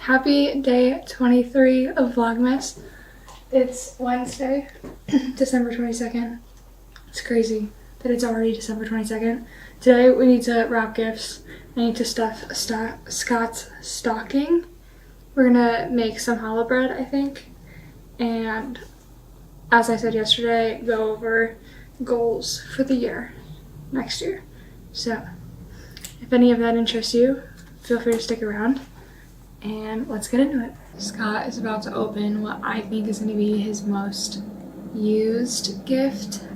Happy day 23 of Vlogmas. It's Wednesday, December 22nd. It's crazy that it's already December 22nd. Today we need to wrap gifts. I need to stuff Scott's stocking. We're gonna make some challah bread, I think. And as I said yesterday, go over goals for the year, next year. So if any of that interests you, feel free to stick around. And let's get into it. Scott is about to open what I think is going to be his most used gift.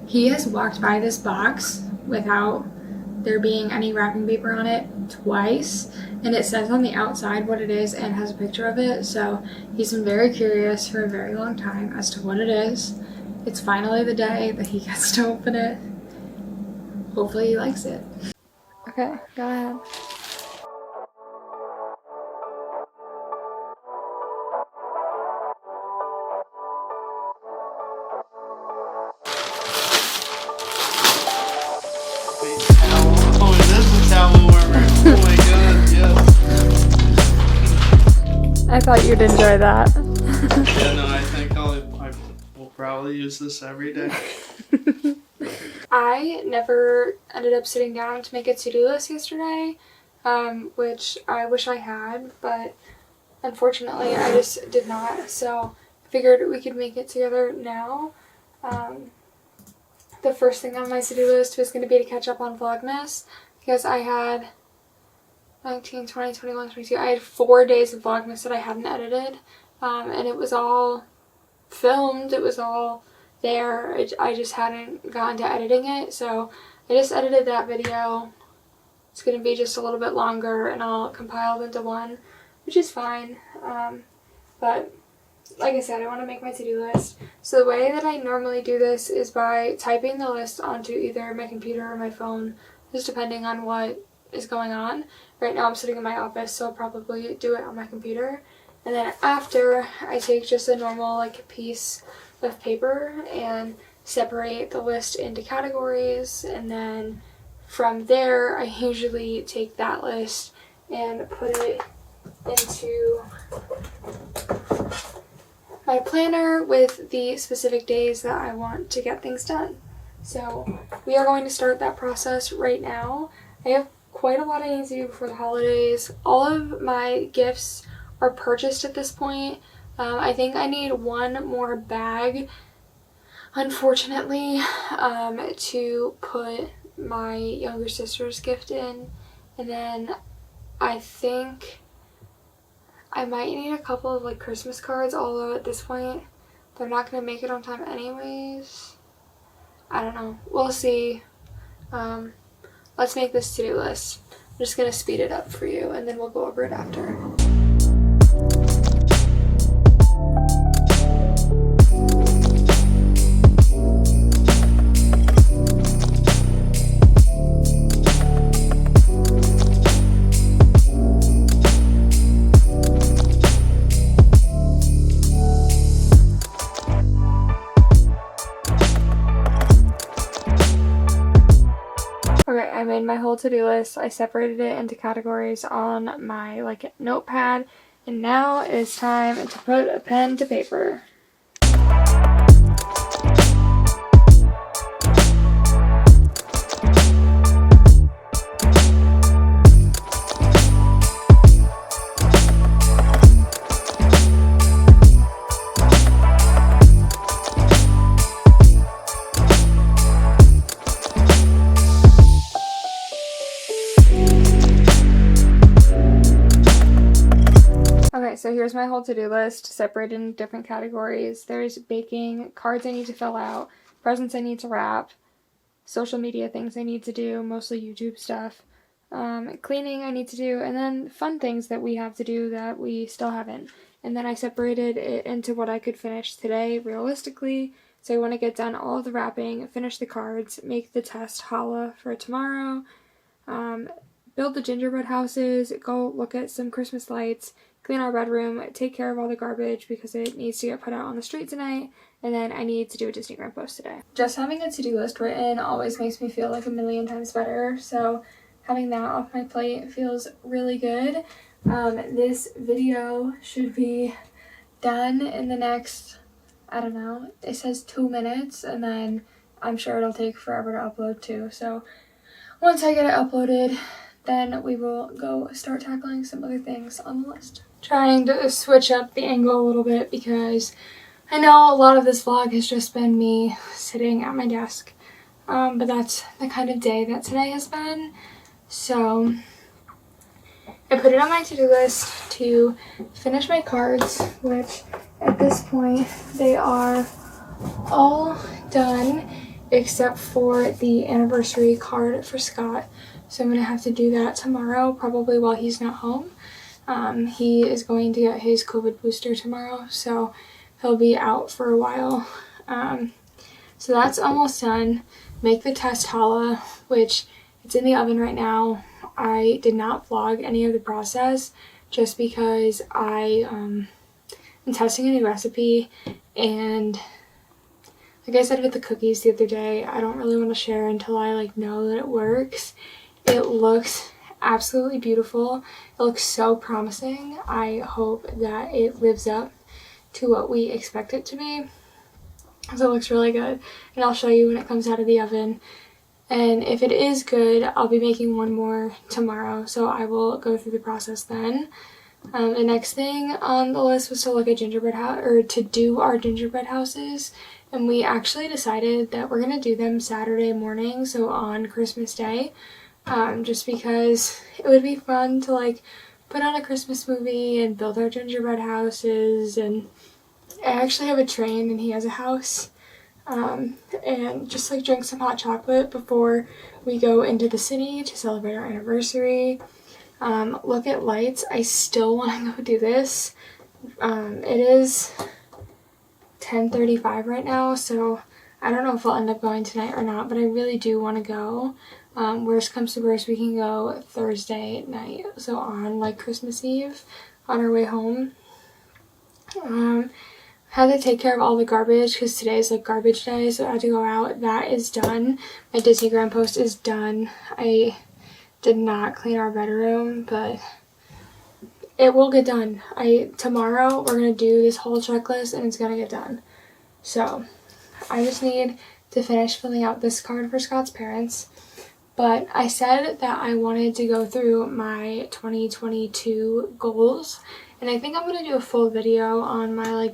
He has walked by this box without there being any wrapping paper on it twice, and it says on the outside what it is and has a picture of it, so he's been very curious for a very long time as to what it is. It's finally the day that he gets to open it. Hopefully he likes it. Okay, go ahead. Oh, it is a towel warmer. Oh my god, yes. I thought you'd enjoy that. Yeah, no, I think I will probably use this every day. I never ended up sitting down to make a to-do list yesterday, which I wish I had, but unfortunately I just did not, so I figured we could make it together now. The first thing on my to-do list was going to be to catch up on Vlogmas, because I had 19, 20, 21, 22, I had 4 days of Vlogmas that I hadn't edited, and it was all filmed, it was all there, I just hadn't gotten to editing it, so I just edited that video. It's going to be just a little bit longer, and I'll compile it into one, which is fine, but like I said, I want to make my to-do list. So the way that I normally do this is by typing the list onto either my computer or my phone, just depending on what is going on. Right now I'm sitting in my office, so I'll probably do it on my computer. And then after, I take just a normal piece of paper and separate the list into categories, and then from there I usually take that list and put it into my planner with the specific days that I want to get things done. So we are going to start that process right now. I have quite a lot I need to do before the holidays. All of my gifts are purchased at this point. I think I need one more bag, unfortunately, to put my younger sister's gift in, and then I think I might need a couple of Christmas cards, although at this point they're not going to make it on time anyways. I don't know. We'll see. Let's make this to-do list. I'm just going to speed it up for you, and then we'll go over it after. Okay, I made my whole to-do list. I separated it into categories on my notepad, and now it's time to put a pen to paper. Okay, so here's my whole to-do list, separated into different categories. There's baking, cards I need to fill out, presents I need to wrap, social media things I need to do, mostly YouTube stuff, cleaning I need to do, and then fun things that we have to do that we still haven't. And then I separated it into what I could finish today realistically. So I want to get done all of the wrapping, finish the cards, make the test challah for tomorrow, build the gingerbread houses, go look at some Christmas lights, clean our bedroom, take care of all the garbage because it needs to get put out on the street tonight, and then I need to do a Disney Grand post today. Just having a to-do list written always makes me feel like a million times better, so having that off my plate feels really good. This video should be done in the next, I don't know, it says 2 minutes, and then I'm sure it'll take forever to upload too. So once I get it uploaded, then we will go start tackling some other things on the list. Trying to switch up the angle a little bit because I know a lot of this vlog has just been me sitting at my desk, but that's the kind of day that today has been. So I put it on my to-do list to finish my cards, which at this point they are all done except for the anniversary card for Scott. So I'm going to have to do that tomorrow, probably while he's not home. He is going to get his COVID booster tomorrow, so he'll be out for a while. So that's almost done. Make the test challah, which it's in the oven right now. I did not vlog any of the process just because I am testing a new recipe, and like I said with the cookies the other day, I don't really want to share until I know that it works. It looks absolutely beautiful. It looks so promising. I hope that it lives up to what we expect it to be. So it looks really good, and I'll show you when it comes out of the oven. And if it is good, I'll be making one more tomorrow, so I will go through the process then. The next thing on the list was to look at to do our gingerbread houses, and we actually decided that we're gonna do them Saturday morning, so on Christmas Day. Just because it would be fun to put on a Christmas movie and build our gingerbread houses, and I actually have a train and he has a house, and just drink some hot chocolate before we go into the city to celebrate our anniversary. Look at lights. I still want to go do this. It is 10:35 right now, so I don't know if I'll end up going tonight or not, but I really do want to go. Worst comes to worst, we can go Thursday night, so on Christmas Eve on our way home. Had to take care of all the garbage because today's garbage day, so I had to go out. That is done. My Disneygram post is done. I did not clean our bedroom, but it will get done. Tomorrow we're gonna do this whole checklist and it's gonna get done. So I just need to finish filling out this card for Scott's parents. But I said that I wanted to go through my 2022 goals, and I think I'm going to do a full video on my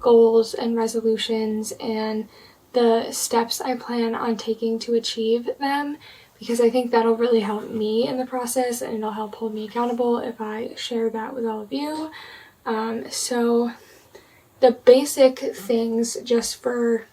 goals and resolutions and the steps I plan on taking to achieve them, because I think that'll really help me in the process and it'll help hold me accountable if I share that with all of you. So the basic things, just for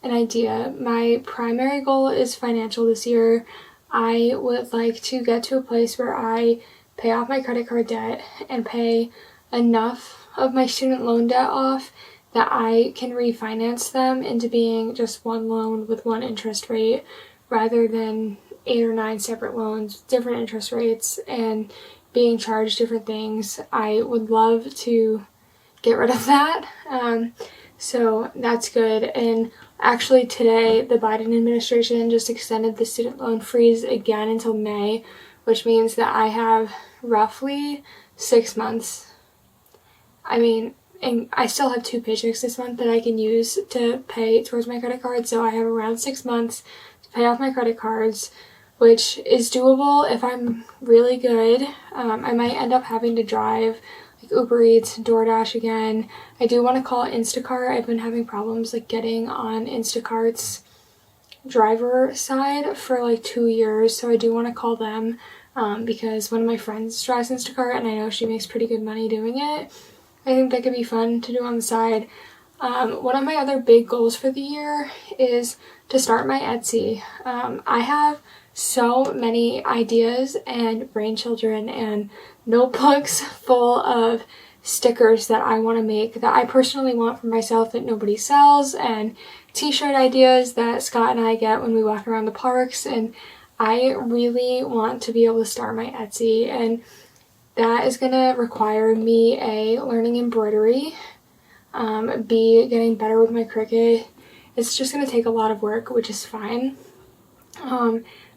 an idea, my primary goal is financial this year. I would like to get to a place where I pay off my credit card debt and pay enough of my student loan debt off that I can refinance them into being just one loan with one interest rate rather than 8 or 9 separate loans, different interest rates, and being charged different things. I would love to get rid of that. So that's good. And actually today, the Biden administration just extended the student loan freeze again until May, which means that I have roughly 6 months. And I still have 2 paychecks this month that I can use to pay towards my credit card, so I have around 6 months to pay off my credit cards, which is doable if I'm really good. I might end up having to drive Uber Eats, DoorDash again. I do want to call Instacart. I've been having problems getting on Instacart's driver side for 2 years, so I do want to call them because one of my friends drives Instacart and I know she makes pretty good money doing it. I think that could be fun to do on the side. One of my other big goals for the year is to start my Etsy. I have so many ideas and brainchildren and notebooks full of stickers that I want to make, that I personally want for myself that nobody sells, and t-shirt ideas that Scott and I get when we walk around the parks, and I really want to be able to start my Etsy, and that is going to require me A, learning embroidery, B, getting better with my Cricut. It's just going to take a lot of work, which is fine.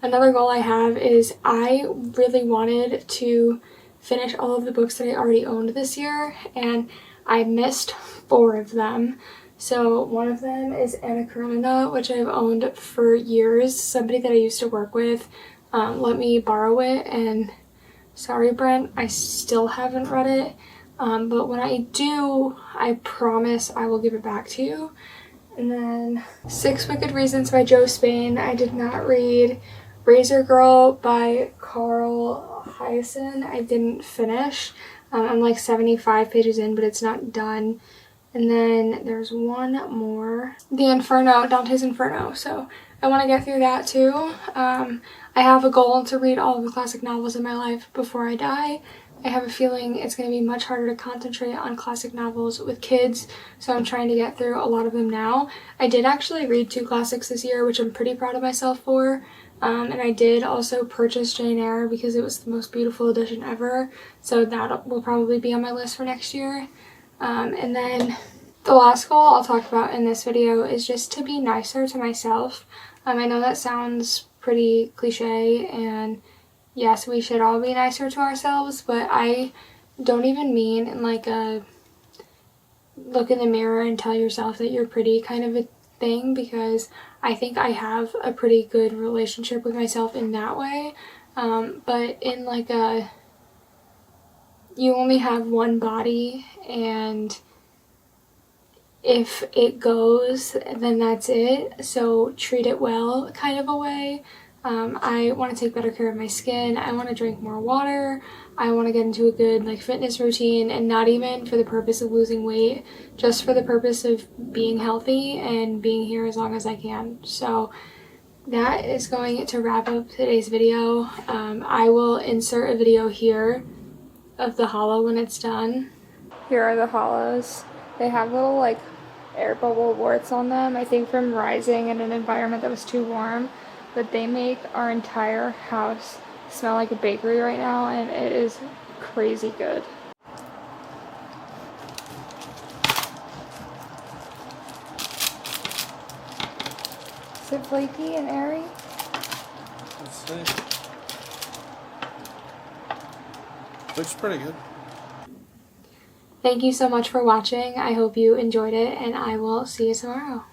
Another goal I have is I really wanted to finish all of the books that I already owned this year, and I missed 4 of them. So one of them is Anna Karenina, which I've owned for years. Somebody that I used to work with let me borrow it, and sorry Brent, I still haven't read it. But when I do, I promise I will give it back to you. And then 6 Wicked Reasons by Joe Spain. I did not read. Razor Girl by Carl Hyacin. I didn't finish. I'm like 75 pages in, but it's not done. And then there's one more. The Inferno, Dante's Inferno. So I want to get through that too. I have a goal to read all of the classic novels in my life before I die. I have a feeling it's going to be much harder to concentrate on classic novels with kids, so I'm trying to get through a lot of them now. I did actually read 2 classics this year, which I'm pretty proud of myself for. And I did also purchase Jane Eyre because it was the most beautiful edition ever, so that will probably be on my list for next year. And then the last goal I'll talk about in this video is just to be nicer to myself. I know that sounds pretty cliche, and yes, we should all be nicer to ourselves, but I don't even mean in like a look in the mirror and tell yourself that you're pretty kind of a thing, because I think I have a pretty good relationship with myself in that way. But in like a, you only have one body, and if it goes, then that's it. So treat it well kind of a way. I want to take better care of my skin. I want to drink more water. I want to get into a good like fitness routine, and not even for the purpose of losing weight, just for the purpose of being healthy and being here as long as I can. So that is going to wrap up today's video. I will insert a video here of the hollow when it's done. Here are the hollows. They have little like air bubble warts on them, I think from rising in an environment that was too warm. But they make our entire house smell like a bakery right now, and it is crazy good. Is it flaky and airy? Let's see. Looks pretty good. Thank you so much for watching. I hope you enjoyed it, and I will see you tomorrow.